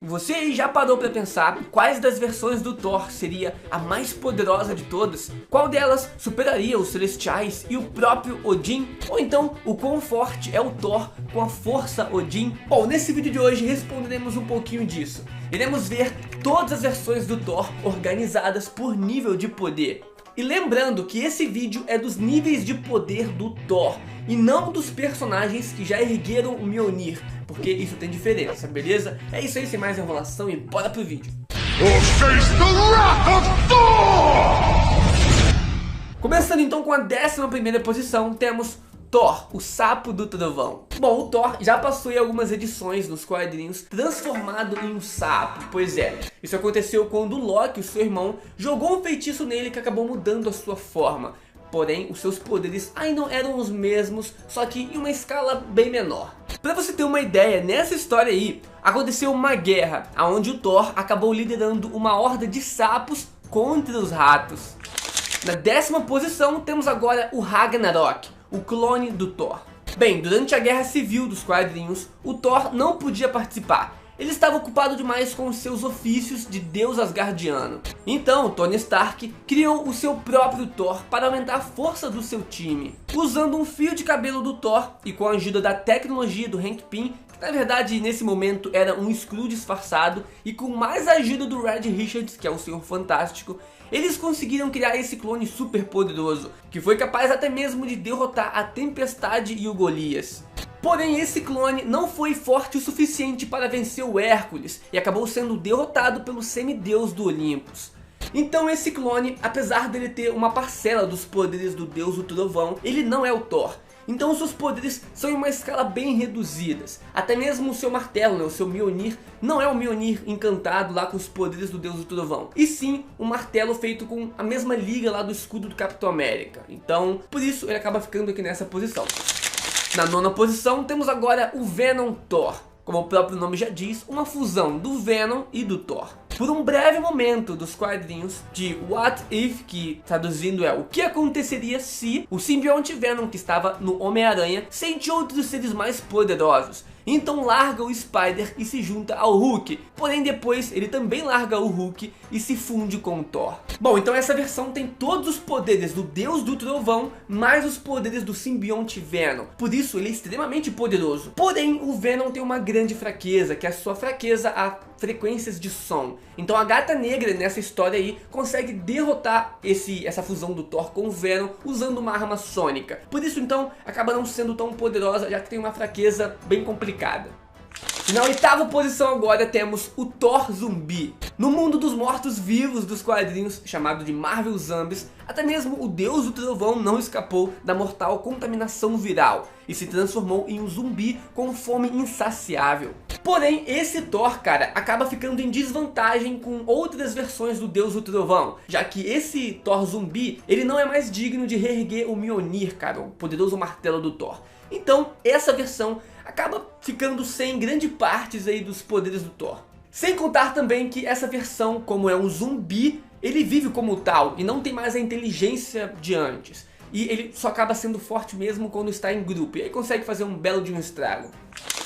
Você aí já parou para pensar quais das versões do Thor seria a mais poderosa de todas? Qual delas superaria os Celestiais e o próprio Odin? Ou então, o quão forte é o Thor com a força Odin? Bom, nesse vídeo de hoje responderemos um pouquinho disso. Iremos ver todas as versões do Thor organizadas por nível de poder. E lembrando que esse vídeo é dos níveis de poder do Thor e não dos personagens que já ergueram o Mjolnir, porque isso tem diferença, beleza? É isso aí, sem mais enrolação, e bora pro vídeo. Começando então com a 11ª posição, temos Thor, o Sapo do Trovão. Bom, o Thor já passou em algumas edições nos quadrinhos transformado em um sapo. Pois é, isso aconteceu quando Loki, o seu irmão, jogou um feitiço nele que acabou mudando a sua forma. Porém, os seus poderes ainda eram os mesmos, só que em uma escala bem menor. Pra você ter uma ideia, nessa história aí, aconteceu uma guerra, onde o Thor acabou liderando uma horda de sapos contra os ratos. Na 10ª posição, temos agora o Ragnarok, o clone do Thor. Bem, durante a Guerra Civil dos quadrinhos, o Thor não podia participar. Ele estava ocupado demais com seus ofícios de deus asgardiano. Então, Tony Stark criou o seu próprio Thor para aumentar a força do seu time. Usando um fio de cabelo do Thor e com a ajuda da tecnologia do Hank Pym, que na verdade nesse momento era um Skrull disfarçado, e com mais a ajuda do Reed Richards, que é o Senhor Fantástico, eles conseguiram criar esse clone super poderoso, que foi capaz até mesmo de derrotar a Tempestade e o Golias. Porém, esse clone não foi forte o suficiente para vencer o Hércules e acabou sendo derrotado pelo semideus do Olympus. Então esse clone, apesar dele ter uma parcela dos poderes do deus do trovão, ele não é o Thor. Então os seus poderes são em uma escala bem reduzidas. Até mesmo o seu martelo, o seu Mjolnir, não é o Mjolnir encantado lá com os poderes do deus do trovão, e sim um martelo feito com a mesma liga lá do escudo do Capitão América. Então por isso ele acaba ficando aqui nessa posição. Na 9ª posição temos agora o Venom Thor. Como o próprio nome já diz, uma fusão do Venom e do Thor. Por um breve momento dos quadrinhos de What If, que traduzindo é o que aconteceria se, o simbionte Venom que estava no Homem-Aranha sente outros seres mais poderosos. Então larga o Spider e se junta ao Hulk. Porém depois ele também larga o Hulk e se funde com o Thor. Bom, então essa versão tem todos os poderes do Deus do Trovão, mais os poderes do simbionte Venom. Por isso ele é extremamente poderoso. Porém o Venom tem uma grande fraqueza, que é a sua fraqueza a frequências de som. Então a Gata Negra nessa história aí consegue derrotar essa fusão do Thor com o Venom usando uma arma sônica. Por isso então acaba não sendo tão poderosa, já que tem uma fraqueza bem complicada. Na 8ª posição agora temos o Thor Zumbi. No mundo dos mortos-vivos dos quadrinhos, chamado de Marvel Zombies, até mesmo o Deus do Trovão não escapou da mortal contaminação viral e se transformou em um zumbi com fome insaciável. Porém, esse Thor, cara, acaba ficando em desvantagem com outras versões do Deus do Trovão, já que esse Thor Zumbi, ele não é mais digno de reerguer o Mjolnir, cara, o poderoso martelo do Thor. Então, essa versão acaba ficando sem grande partes aí dos poderes do Thor. Sem contar também que essa versão, como é um zumbi, ele vive como tal e não tem mais a inteligência de antes. E ele só acaba sendo forte mesmo quando está em grupo, e aí consegue fazer um belo de um estrago.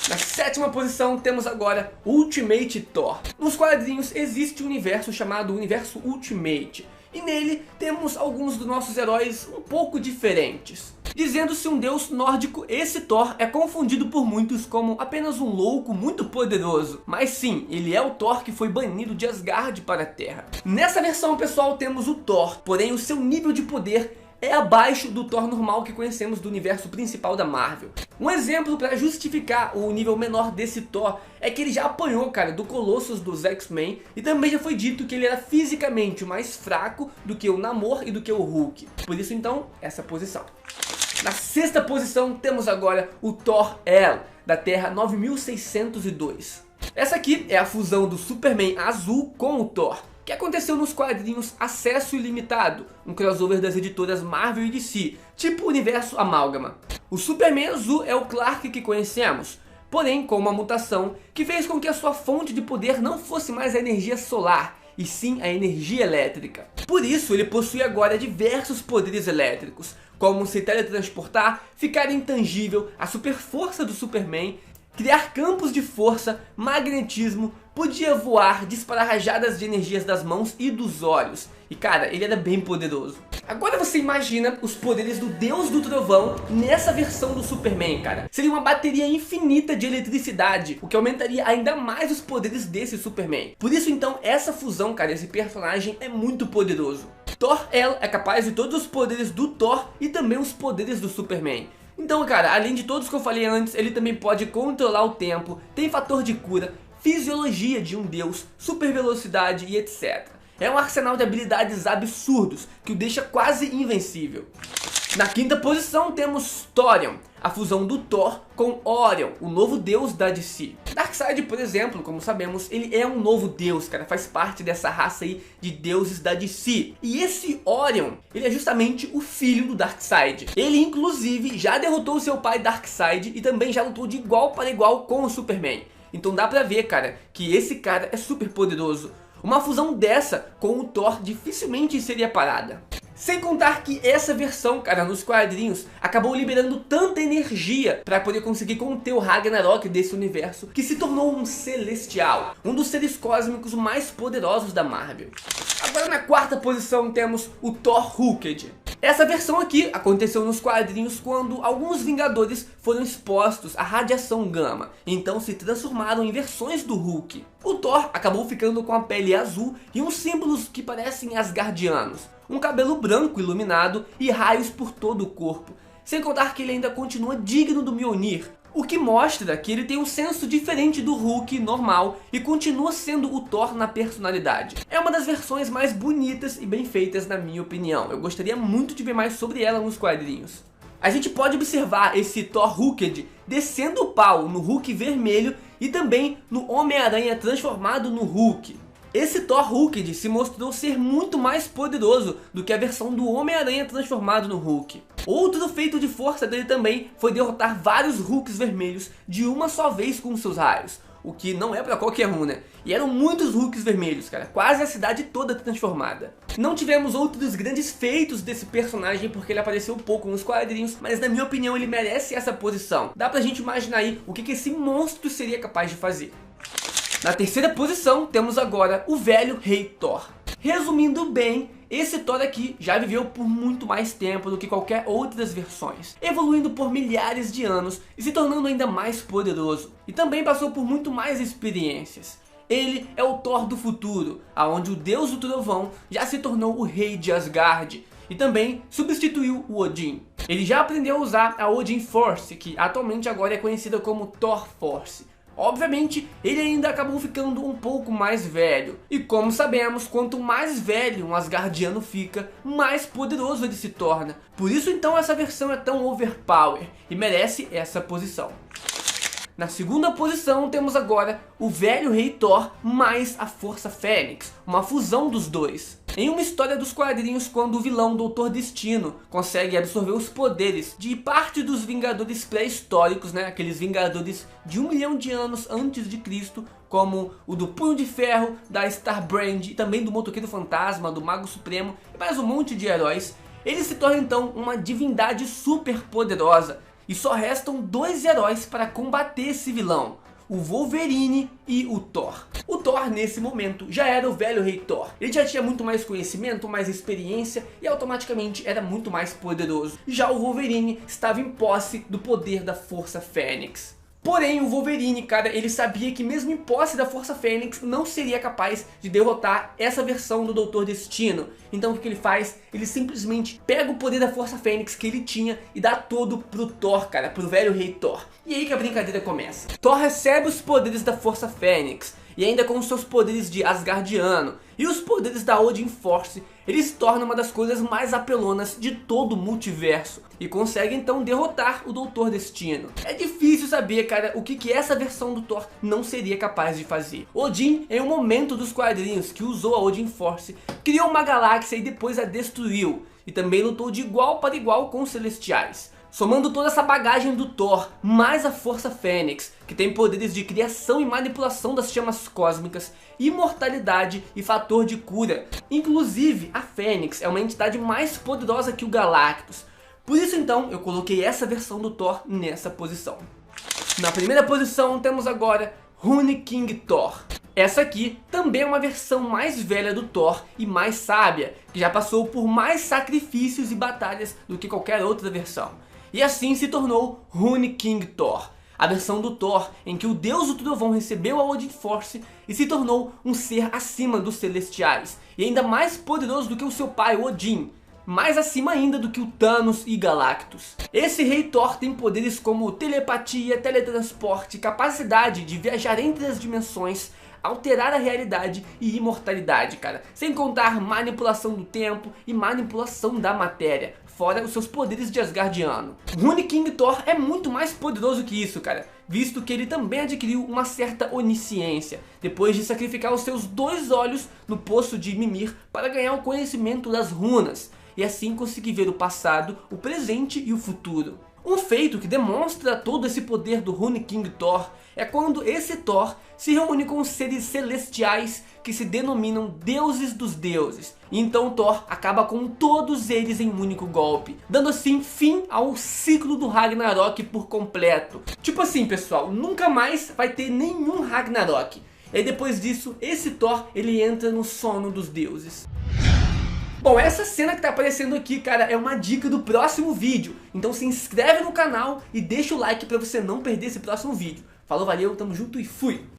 Na 7ª posição temos agora Ultimate Thor. Nos quadrinhos existe um universo chamado Universo Ultimate, e nele temos alguns dos nossos heróis um pouco diferentes. Dizendo-se um deus nórdico, esse Thor é confundido por muitos como apenas um louco muito poderoso. Mas sim, ele é o Thor que foi banido de Asgard para a Terra. Nessa versão, pessoal, temos o Thor, porém o seu nível de poder é abaixo do Thor normal que conhecemos do universo principal da Marvel. Um exemplo para justificar o nível menor desse Thor é que ele já apanhou, cara, do Colossus dos X-Men, e também já foi dito que ele era fisicamente mais fraco do que o Namor e do que o Hulk. Por isso então, essa posição. Na 6ª posição temos agora o Thor-El, da Terra 9602. Essa aqui é a fusão do Superman azul com o Thor, que aconteceu nos quadrinhos Acesso Ilimitado, um crossover das editoras Marvel e DC, tipo Universo Amálgama. O Superman azul é o Clark que conhecemos, porém com uma mutação que fez com que a sua fonte de poder não fosse mais a energia solar, e sim a energia elétrica. Por isso ele possui agora diversos poderes elétricos, como se teletransportar, ficar intangível, a super força do Superman, criar campos de força, magnetismo, podia voar, disparar rajadas de energias das mãos e dos olhos. E cara, ele era bem poderoso. Agora você imagina os poderes do Deus do Trovão nessa versão do Superman, cara. Seria uma bateria infinita de eletricidade, o que aumentaria ainda mais os poderes desse Superman. Por isso então, essa fusão, cara, esse personagem é muito poderoso. Thor-El é capaz de todos os poderes do Thor e também os poderes do Superman. Então, cara, além de todos que eu falei antes, ele também pode controlar o tempo, tem fator de cura, fisiologia de um deus, super velocidade e etc. É um arsenal de habilidades absurdos, que o deixa quase invencível. Na quinta posição temos Thorium, a fusão do Thor com Orion, o novo deus da DC. Darkseid, por exemplo, como sabemos, ele é um novo deus, cara, faz parte dessa raça aí de deuses da DC. E esse Orion, ele é justamente o filho do Darkseid. Ele inclusive já derrotou seu pai Darkseid e também já lutou de igual para igual com o Superman. Então dá pra ver, cara, que esse cara é super poderoso. Uma fusão dessa com o Thor dificilmente seria parada. Sem contar que essa versão, cara, nos quadrinhos, acabou liberando tanta energia para poder conseguir conter o Ragnarok desse universo, que se tornou um celestial, um dos seres cósmicos mais poderosos da Marvel. Agora na quarta posição temos o Thor Hooked. Essa versão aqui aconteceu nos quadrinhos quando alguns Vingadores foram expostos à radiação gama, então se transformaram em versões do Hulk. O Thor acabou ficando com a pele azul e uns símbolos que parecem asgardianos, um cabelo branco iluminado e raios por todo o corpo, sem contar que ele ainda continua digno do Mjolnir, o que mostra que ele tem um senso diferente do Hulk normal e continua sendo o Thor na personalidade. É uma das versões mais bonitas e bem feitas na minha opinião. Eu gostaria muito de ver mais sobre ela nos quadrinhos. A gente pode observar esse Thor Hooked descendo o pau no Hulk vermelho e também no Homem-Aranha transformado no Hulk. Esse Thor Hooked se mostrou ser muito mais poderoso do que a versão do Homem-Aranha transformado no Hulk. Outro feito de força dele também foi derrotar vários Hulks vermelhos de uma só vez com seus raios, o que não é pra qualquer um, né? E eram muitos Hulks vermelhos, cara, quase a cidade toda transformada. Não tivemos outros grandes feitos desse personagem porque ele apareceu pouco nos quadrinhos, mas na minha opinião ele merece essa posição. Dá pra gente imaginar aí o que esse monstro seria capaz de fazer. Na terceira posição temos agora o velho Rei Thor. Resumindo bem, esse Thor aqui já viveu por muito mais tempo do que qualquer outras versões, evoluindo por milhares de anos e se tornando ainda mais poderoso. E também passou por muito mais experiências. Ele é o Thor do futuro, aonde o deus do trovão já se tornou o rei de Asgard e também substituiu o Odin. Ele já aprendeu a usar a Odin Force, que atualmente agora é conhecida como Thor Force. Obviamente, ele ainda acabou ficando um pouco mais velho. E como sabemos, quanto mais velho um Asgardiano fica, mais poderoso ele se torna. Por isso então essa versão é tão overpower e merece essa posição. Na segunda posição temos agora o velho Rei Thor mais a Força Fênix, uma fusão dos dois. Em uma história dos quadrinhos, quando o vilão Doutor Destino consegue absorver os poderes de parte dos Vingadores pré-históricos, né, aqueles Vingadores de 1 milhão de anos antes de Cristo, como o do Punho de Ferro, da Starbrand e também do Motoqueiro Fantasma, do Mago Supremo e mais um monte de heróis, ele se torna então uma divindade super poderosa. E só restam 2 heróis para combater esse vilão, o Wolverine e o Thor. O Thor nesse momento já era o velho Rei Thor. Ele já tinha muito mais conhecimento, mais experiência e automaticamente era muito mais poderoso. Já o Wolverine estava em posse do poder da Força Fênix. Porém o Wolverine, cara, ele sabia que mesmo em posse da Força Fênix não seria capaz de derrotar essa versão do Doutor Destino. Então o que ele faz? Ele simplesmente pega o poder da Força Fênix que ele tinha e dá todo pro Thor, cara, pro velho Rei Thor. E aí que a brincadeira começa. Thor recebe os poderes da Força Fênix e ainda com os seus poderes de Asgardiano e os poderes da Odin Force, ele se torna uma das coisas mais apelonas de todo o multiverso e consegue então derrotar o Doutor Destino. É difícil saber, cara, o que essa versão do Thor não seria capaz de fazer. Odin, em um momento dos quadrinhos que usou a Odin Force, criou uma galáxia e depois a destruiu, e também lutou de igual para igual com os Celestiais. Somando toda essa bagagem do Thor, mais a Força Fênix, que tem poderes de criação e manipulação das chamas cósmicas, imortalidade e fator de cura. Inclusive, a Fênix é uma entidade mais poderosa que o Galactus. Por isso então, eu coloquei essa versão do Thor nessa posição. Na primeira posição temos agora Rune King Thor. Essa aqui também é uma versão mais velha do Thor e mais sábia, que já passou por mais sacrifícios e batalhas do que qualquer outra versão. E assim se tornou Rune King Thor, a versão do Thor em que o deus do trovão recebeu a Odin Force e se tornou um ser acima dos celestiais, e ainda mais poderoso do que o seu pai Odin, mais acima ainda do que o Thanos e Galactus. Esse rei Thor tem poderes como telepatia, teletransporte, capacidade de viajar entre as dimensões, alterar a realidade e imortalidade, cara. Sem contar manipulação do tempo e manipulação da matéria, fora os seus poderes de Asgardiano. Rune King Thor é muito mais poderoso que isso, cara, visto que ele também adquiriu uma certa onisciência, depois de sacrificar os seus 2 olhos no poço de Mimir para ganhar o conhecimento das runas, e assim conseguir ver o passado, o presente e o futuro. Um feito que demonstra todo esse poder do Rune King Thor é quando esse Thor se reúne com os seres celestiais que se denominam deuses dos deuses. E então Thor acaba com todos eles em um único golpe, dando assim fim ao ciclo do Ragnarok por completo. Tipo assim, pessoal, nunca mais vai ter nenhum Ragnarok. E aí depois disso, esse Thor ele entra no sono dos deuses. Bom, essa cena que tá aparecendo aqui, cara, é uma dica do próximo vídeo. Então se inscreve no canal e deixa o like pra você não perder esse próximo vídeo. Falou, valeu, tamo junto e fui!